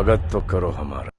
स्वागत तो करो हमारा।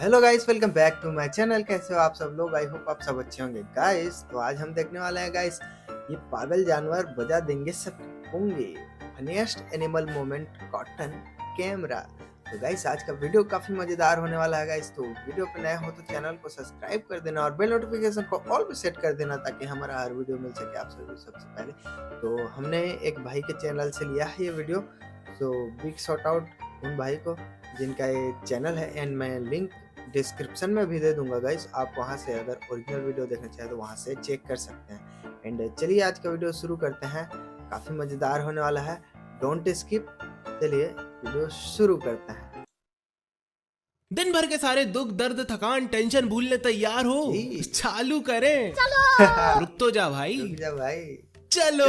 Hello guys, welcome back to my channel. कैसे हो आप सब लोग? आई होप आप सब अच्छे होंगे गाइस। तो आज हम देखने वाले हैं गाइस, ये पागल जानवर बजा देंगे सब होंगे funniest animal moment cotton camera. तो गाइस आज का वीडियो काफी मजेदार होने वाला है गाइस। तो वीडियो पे नया हो तो चैनल को सब्सक्राइब कर देना और बेल नोटिफिकेशन को ऑल पे सेट कर देना ताकि हमारा हर वीडियो मिल सके आप सभी सबसे पहले। तो हमने एक भाई के चैनल से लिया है ये वीडियो, तो बिग शॉट आउट उन भाई को जिनका ये चैनल है, एंड मैं लिंक डिस्क्रिप्शन में भी दे दूंगा गाइस। आप वहां से अगर ओरिजिनल वीडियो देखना चाहें तो वहां से चेक कर सकते हैं। एंड चलिए आज का वीडियो शुरू करते हैं, काफी मजेदार होने वाला है, डोंट स्किप। चलिए वीडियो शुरू करते हैं। दिन भर के सारे दुख दर्द थकान टेंशन भूलने तैयार हो? जी। चालू करें। रुक तो जा भाई। रुक जा भाई। चलो।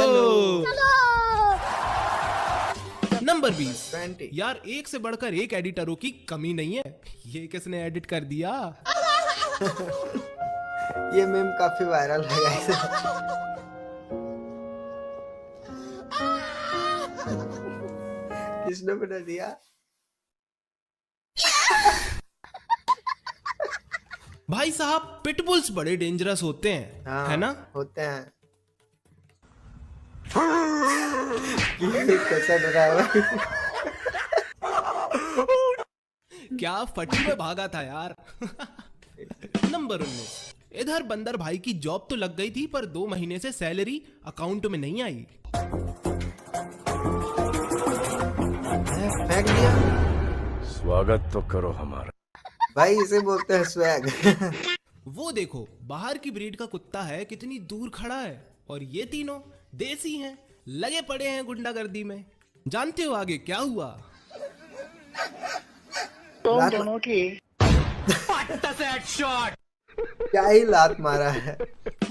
नंबर 20। 20। यार एक से बढ़कर एक एडिटरों की कमी नहीं है। ये किसने एडिट कर दिया? ये मीम काफी वायरल है गाइस। किसने बना दिया? भाई साहब पिटबुल्स बड़े डेंजरस होते हैं, हाँ, है ना? होते हैं। कैसा डरा है भाई? क्या फटी में भागा था यार। नंबर 19। इधर बंदर भाई की जॉब तो लग गई थी पर 2 महीने से सैलरी अकाउंट में नहीं आई। फेंक दिया। स्वागत तो करो हमारा। भाई इसे बोलते हैं स्वैग। वो देखो बाहर की ब्रीड का कुत्ता है, कितनी दूर खड़ा है, और ये तीनों देसी हैं, लगे पड़े हैं गुंडागर्दी में। जानते हो आगे क्या हुआ? तुम दोनों की क्या ही लात मारा है,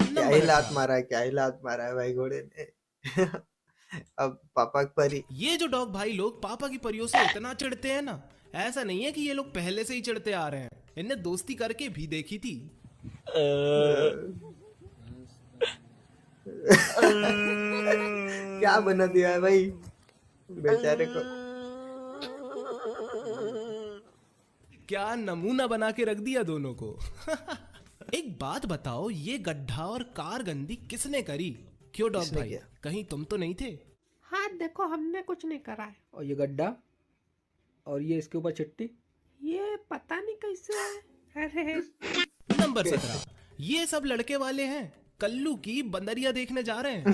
क्या ही लात मारा है, क्या ही लात मारा है भाई घोड़े ने। अब पापा की परी। ये जो डॉग भाई लोग पापा की परियों से इतना चिढ़ते हैं ना, ऐसा नहीं है कि ये लोग पहले से ही चिढ़ते आ रहे हैं, इन्हें दोस्ती करके भी देखी थी। क्या बना दिया है भाई बेचारे को। क्या नमूना बना के रख दिया दोनों को। एक बात बताओ, ये गड्ढा और कार गंदी किसने करी? क्यों डॉग किसने भाई, किया? कहीं तुम तो नहीं थे? हाँ देखो, हमने कुछ नहीं करा है। और ये गड्ढा और ये इसके ऊपर चिट्टी, ये पता नहीं कैसे है। अरे नंबर 17। ये सब लड़के वाले हैं, कल्लू की बंदरिया देखने जा रहे हैं।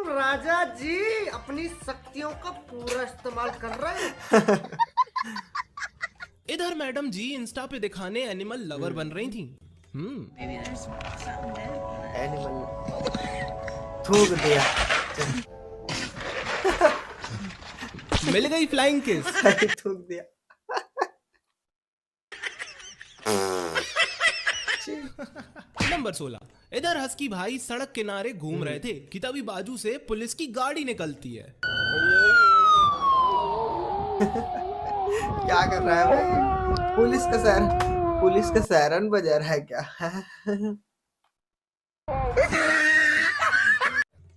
राजा जी अपनी शक्तियों का पूरा इस्तेमाल कर रहे हैं। इधर मैडम जी इंस्टा पे दिखाने एनिमल लवर बन रही थी। एनिमल थूक दिया। मिल गई फ्लाइंग किस। थूक दिया। नंबर 16। इधर हस्की भाई सड़क किनारे घूम रहे थे कि तभी बाजू से पुलिस की गाड़ी निकलती है। क्या कर रहा है भाई? पुलिस का सायरन बजा रहा है क्या?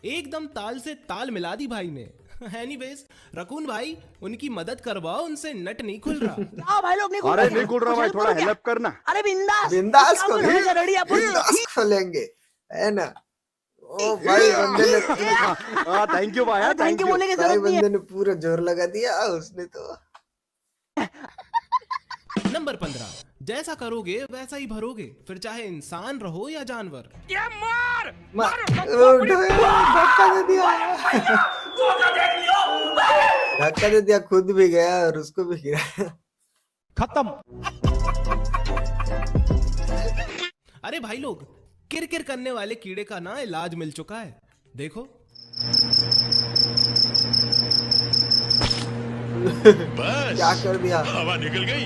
एकदम ताल से ताल मिला दी भाई ने। एनीवेज रकून भाई, उनकी मदद करवाओ, उनसे नट नहीं खुल रहा। आओ भाई लोग, नहीं अरे नहीं खुल रहा भाई, थोड़ा हेल्प करना। अरे बिंदास बिंदास को बिंदास खोलेंगे, है ना? ओ भाई बंदे ने थैंक यू भाई, थैंक यू बोलने की भाई जरूरत नहीं है। बंदे ने पूरा जोर लगा दिया उसने तो। नंबर 15। जैसा करोगे वैसा ही भरोगे, फिर चाहे इंसान रहो या जानवर। धक्का दे दिया। धक्का दे दिया, खुद भी गया और उसको भी गिरा। खत्म। अरे भाई लोग, किरकिर करने वाले कीड़े का ना इलाज मिल चुका है, देखो। क्या कर दिया? हवा निकल गई।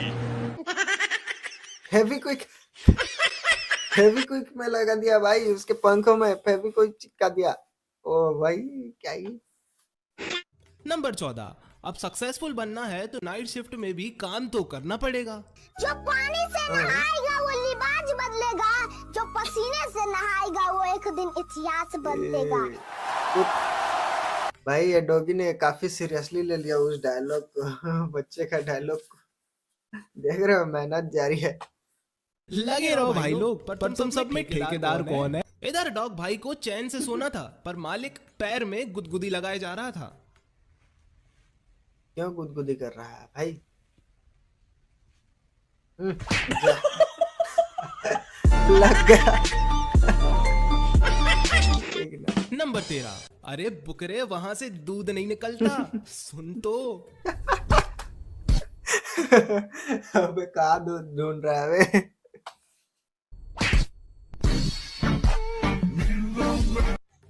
फेविक्विक में लगा दिया भाई, उसके पंखों में फेविक्विक चिपका दिया। ओ भाई क्या ही। नंबर 14। अब सक्सेसफुल बनना है तो नाइट शिफ्ट में भी काम तो करना पड़ेगा। जो पानी से नहाएगा वो लिबाज बदलेगा, जो पसीने से नहाएगा वो एक दिन इतिहास बदलेगा। भाई ये डॉगी ने काफी सीरियसली ले लिया उस डायलॉग को, बच्चे का डायलॉग को। देख रहे हो, मेहनत जारी है। लगे रहो भाई लोग, पर तुम सब में ठेकेदार कौन है? इधर डॉग भाई को चैन से सोना था, पर मालिक पैर में गुदगुदी लगाए जा रहा था। क्यों गुदगुदी कर रहा है भाई? लग गया। नंबर 13। अरे बुकरे, वहां से दूध नहीं निकलता, सुन तो। अबे कहाँ दूध ढूंढ रहा है वे?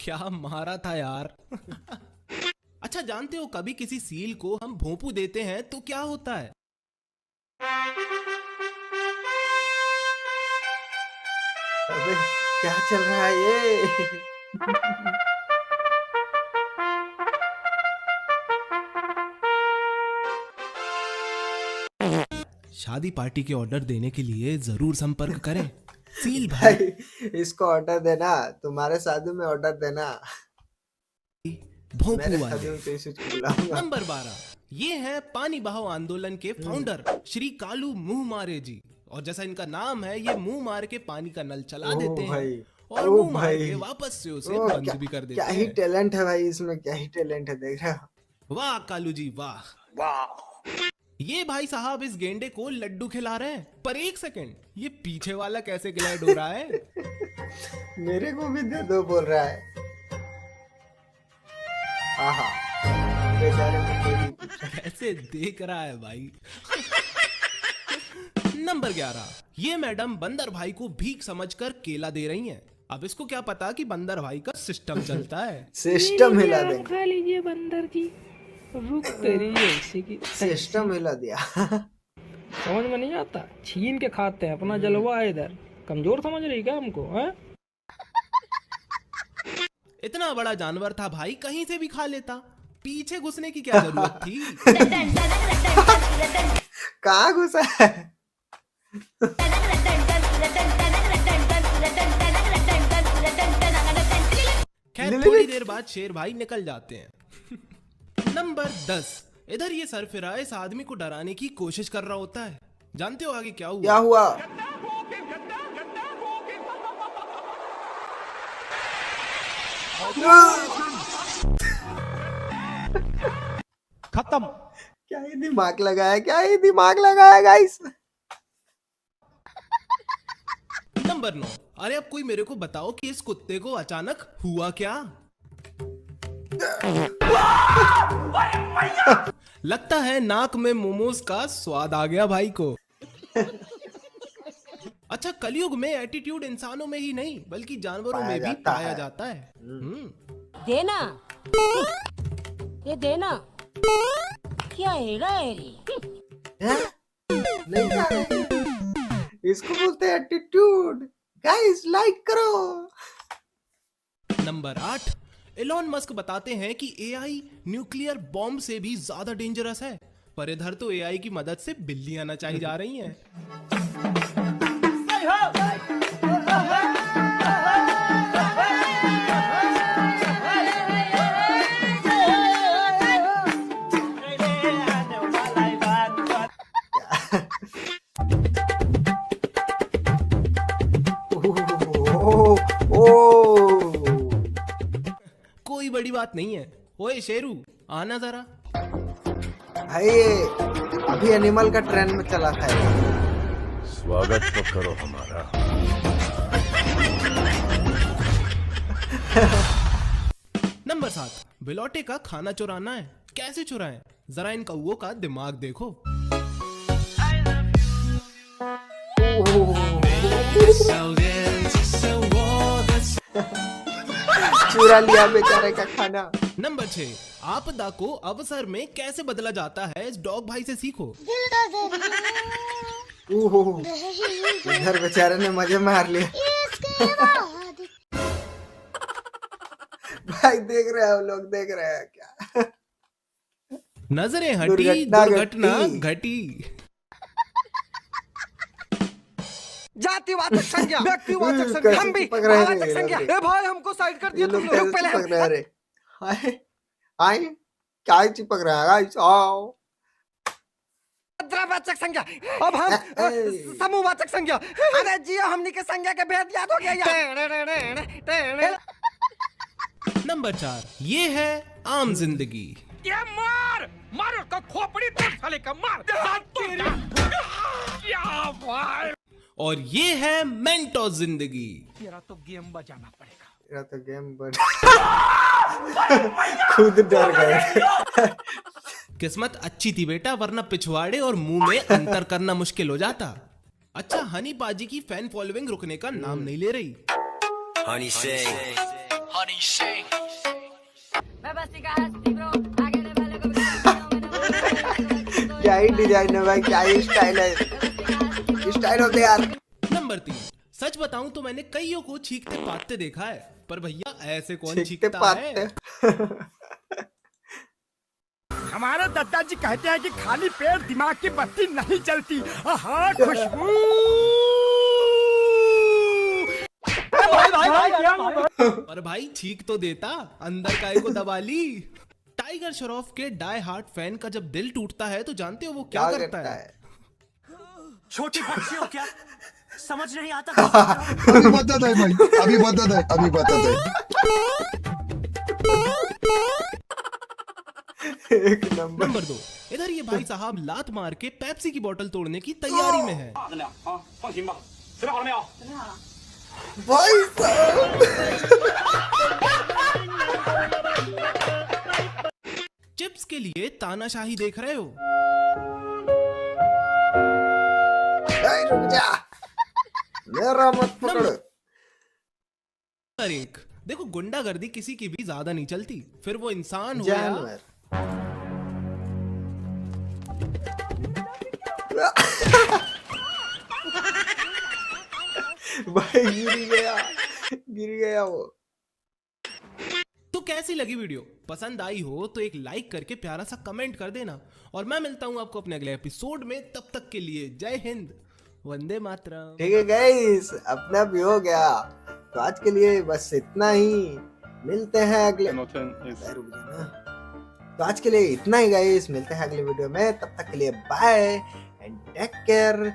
क्या मारा था यार। अच्छा, जानते हो कभी किसी सील को हम भोंपू देते हैं तो क्या होता है? अबे क्या चल रहा है ये? शादी पार्टी के ऑर्डर देने के लिए जरूर संपर्क करें। सील भाई। भाई इसको ऑर्डर देना, तुम्हारे शादी में ऑर्डर देना। भोंपू मेरे वाले। शादी में तो इसे बुलाऊंगा। नंबर 12। ये है पानी बहाव आंदोलन के फाउंडर श्री कालू मुंह मारे जी। और जैसा इनका नाम है, ये मुंह मार के पानी का नल चला ओ देते हैं भाई, और ओ मुंह मार भाई। के वापस से उसे ओ, बंद भी कर देते क्या ही हैं। टैलेंट है भाई इसमें, क्या ही टैलेंट है, देख रहे हो? वाह कालू जी वाह। ये भाई साहब इस गेंडे को लड्डू खिला रहे हैं, पर एक सेकंड, ये पीछे वाला कैसे ग्लाइड हो रहा है? मेरे को भी दे दो बोल रहा है। आहा, बेचारे को कोई नहीं पूछा। कैसे देख रहा है भाई। नंबर 11। ये मैडम बंदर भाई को भीख समझकर केला दे रही हैं। अब इसको क्या पता कि बंदर भाई का सिस्टम चलता है। सिस्टम हिला देंगे। खा लीजिए बंदर जी। रुक तेरी ऐसी की सिस्टम हिला दिया। समझ में नहीं आता, छीन के खाते हैं, अपना जलवा है इधर। कमजोर समझ रही क्या हमको है? इतना बड़ा जानवर था भाई, कहीं से भी खा लेता, पीछे घुसने की क्या जरूरत थी? कहाँ घुसा है? खैर थोड़ी देर बाद शेर भाई निकल जाते हैं। नंबर 10। इधर ये सरफिरा इस आदमी को डराने की कोशिश कर रहा होता है। जानते हो आगे क्या हुआ? क्या हुआ? खत्म। क्या ही दिमाग लगाया, क्या ही दिमाग लगाया गाइस। नंबर 9। अरे अब कोई मेरे को बताओ कि इस कुत्ते को अचानक हुआ क्या? लगता है नाक में मोमोज का स्वाद आ गया भाई को। अच्छा, कलयुग में एटीट्यूड इंसानों में ही नहीं बल्कि जानवरों में भी पाया जाता है। देना ये देना क्या हेड़ा है हैं? नहीं खा रहे। इसको बोलते हैं एटीट्यूड। गाइस लाइक करो। नंबर 8। एलोन मस्क बताते हैं कि एआई न्यूक्लियर बॉम्ब से भी ज्यादा डेंजरस है, पर इधर तो एआई की मदद से बिल्लियां नचाई जा रही हैं। कोई बड़ी बात नहीं है। ओए शेरू, आना जरा। भाई ये अभी एनिमल का ट्रेंड में चला था ये। स्वागत तो करो हमारा। नंबर 7। बिलौटे का खाना चुराना है। कैसे चुराएं? जरा इन कौओं का दिमाग देखो। चुरा लिया बेचारे का खाना। नंबर 6। आपदा को अवसर में कैसे बदला जाता है, इस डॉग भाई से सीखो। इधर बेचारे ने मजे मार लिए। भाई देख रहे हैं, लोग देख रहे हैं क्या? नजरें हटी, दुर्घटना घटी। जातिवाचक संज्ञा, व्यक्तिवाचक संज्ञा, हम भी भाववाचक संज्ञा। ए भाई हमको साइड कर दिया तुम लोग पहले। हाय क्या ही चिपक रहा है गाइस आओ द्रवाचक संज्ञा। अब हम समूहवाचक संज्ञा। अरे जियो हमनी के संज्ञा के भेद याद हो गया यार। नंबर 4 ये है आम जिंदगी। मार उसका खोपड़ी तोड़ साले का मार। और ये है मेंटो जिंदगी। तेरा तो गेम बजाना पड़ेगा। मेरा तो गेम बन खुद डर गए। किस्मत अच्छी थी बेटा, वरना पिछवाड़े और मुंह में अंतर करना मुश्किल हो जाता। अच्छा, हनी पाजी की फैन फॉलोइंग रुकने का नाम नहीं ले रही। क्या ही डिजाइन है भाई, क्या ही स्टाइल है, स्टाइल होते यार। नंबर 3 सच बताऊं तो मैंने कईयों को छींकते पाते देखा है, पर भैया ऐसे कौन छींकते छींकता पाते है? हमारे दादाजी कहते हैं कि खाली पेट दिमाग की बत्ती नहीं जलती। हाँ खुशबू। पर भाई छींक तो देता, अंदर काय को दबा ली। टाइगर श्रॉफ के डाई हार्ट फैन का जब दिल टूटता है तो जानते हो वो क्या करता है? छोटी बच्ची हो क्या, समझ नहीं आता। अभी बता दे भाई, अभी बता दे, अभी बता दे। एक नंबर। नंबर 2 इधर ये भाई साहब लात मार के पेप्सी की बोतल तोड़ने की तैयारी में है। भाई साहब चिप्स के लिए तानाशाही देख रहे हो? रुक जा, मेरा मत पकड़। नंबर 1 देखो, गुंडागर्दी किसी की भी ज्यादा नहीं चलती, फिर वो इंसान हो या जानवर। भाई गिर गया वो। तो कैसी लगी वीडियो? पसंद आई हो तो एक लाइक करके प्यारा सा कमेंट कर देना, और मैं मिलता हूं आपको अपने अगले एपिसोड में। तब तक के लिए जय हिंद, वंदे मातरम। ठीक है गाइस, अपना भी हो गया, तो आज के लिए बस इतना ही। मिलते हैं अगले रुक जा ना। तो आज के लिए इतना ही गाइस, मिलते हैं अगले वीडियो में। तब तक के लिए बाय एंड टेक केयर।